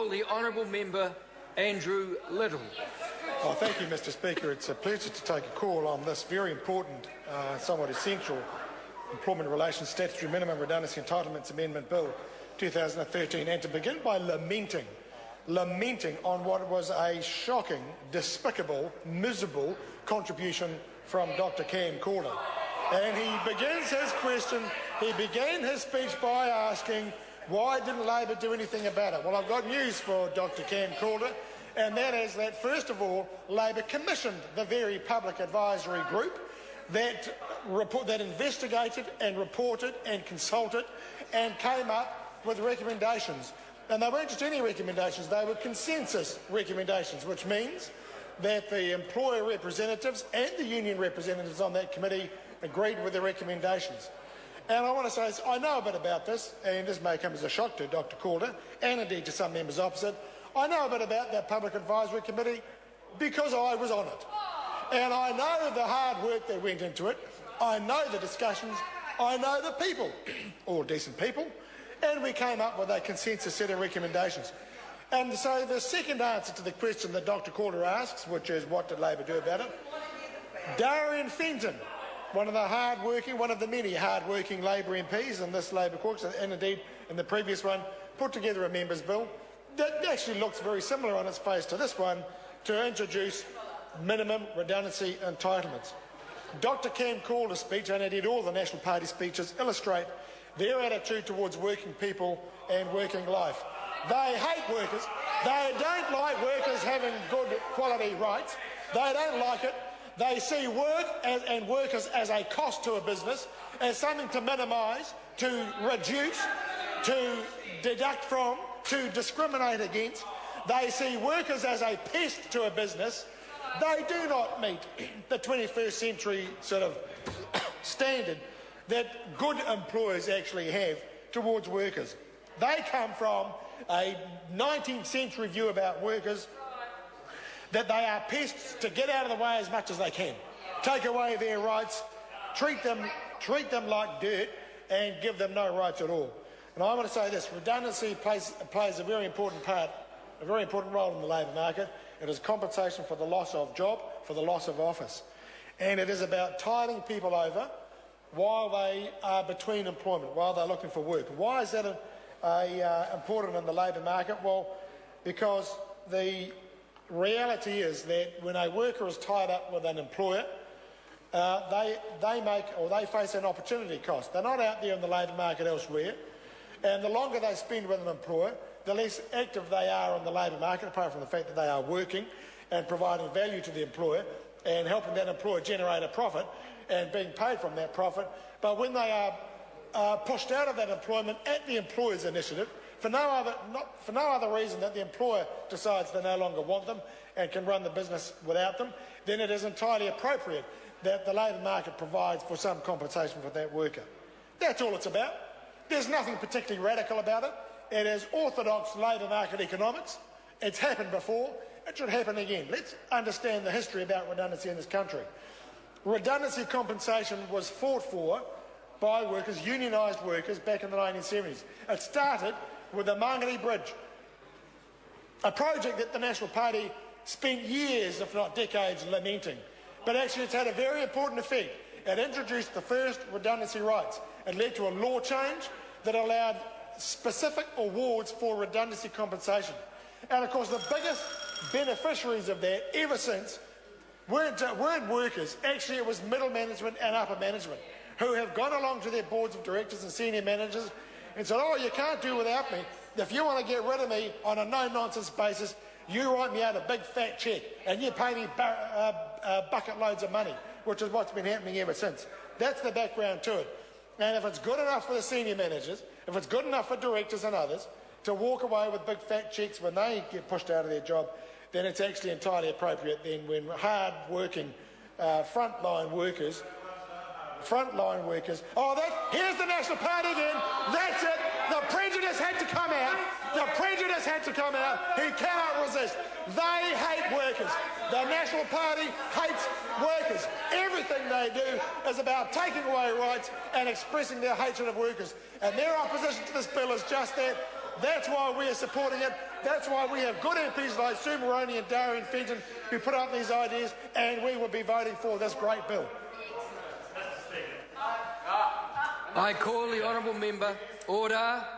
call the honourable member Andrew Little. Oh, thank you, Mr Speaker. It's a pleasure to take a call on this very important, somewhat essential Employment Relations Statutory Minimum Redundancy Entitlements Amendment Bill 2013, and to begin by lamenting on what was a shocking, despicable, miserable contribution from Dr Cam Calder. And he began his speech by asking, why didn't Labor do anything about it? Well, I've got news for Dr Cam Calder, and that is that, first of all, Labor commissioned the very public advisory group that investigated and reported and consulted and came up with recommendations. And they weren't just any recommendations, they were consensus recommendations, which means that the employer representatives and the union representatives on that committee agreed with the recommendations. And I want to say, I know a bit about this, and this may come as a shock to Dr Calder, and indeed to some members opposite. I know a bit about that Public Advisory Committee because I was on it. And I know the hard work that went into it. I know the discussions. I know the people, all decent people, and we came up with a consensus set of recommendations. And so the second answer to the question that Dr Calder asks, which is what did Labor do about it? Darian Fenton, one of the many hard-working Labor MPs in this Labor caucus, and indeed in the previous one, put together a members' bill that actually looks very similar on its face to this one, to introduce minimum redundancy entitlements. Dr Cam Calder's speech, and indeed all the National Party speeches, illustrate their attitude towards working people and working life. They hate workers. They don't like workers having good quality rights. They don't like it. They see work and workers as a cost to a business, as something to minimise, to reduce, to deduct from, to discriminate against. They see workers as a pest to a business. They do not meet the 21st century sort of standard that good employers actually have towards workers. They come from a 19th century view about workers, that they are pests to get out of the way as much as they can, take away their rights, treat them like dirt, and give them no rights at all. And I want to say this: redundancy plays a very important role in the labour market. It is compensation for the loss of job, for the loss of office, and it is about tiding people over while they are between employment, while they're looking for work. Why is that important in the labour market? Well, because the reality is that when a worker is tied up with an employer, they face an opportunity cost. They're not out there in the labour market elsewhere, and the longer they spend with an employer, the less active they are on the labour market, apart from the fact that they are working and providing value to the employer and helping that employer generate a profit and being paid from that profit. But when they are pushed out of that employment at the employer's initiative, for no other reason that the employer decides they no longer want them and can run the business without them, then it is entirely appropriate that the labour market provides for some compensation for that worker. That's all it's about. There's nothing particularly radical about it. It is orthodox labour market economics. It's happened before. It should happen again. Let's understand the history about redundancy in this country. Redundancy compensation was fought for by workers, unionised workers, back in the 1970s. It started with the Mangere Bridge, a project that the National Party spent years, if not decades, lamenting. But actually it's had a very important effect. It introduced the first redundancy rights. It led to a law change that allowed specific awards for redundancy compensation. And of course the biggest beneficiaries of that ever since weren't workers. Actually it was middle management and upper management, who have gone along to their boards of directors and senior managers and said, oh, you can't do without me. If you want to get rid of me on a no-nonsense basis, you write me out a big fat cheque and you pay me bucket loads of money, which is what's been happening ever since. That's the background to it. And if it's good enough for the senior managers, if it's good enough for directors and others to walk away with big fat cheques when they get pushed out of their job, then it's actually entirely appropriate then when hard-working frontline workers, here's the National Party again, that's it, the prejudice had to come out, he cannot resist. They hate workers. The National Party hates workers. Everything they do is about taking away rights and expressing their hatred of workers. And their opposition to this bill is just that. That's why we are supporting it. That's why we have good MPs like Sue Moroney and Darian Fenton who put up these ideas, and we will be voting for this great bill. I call the honourable member. Order.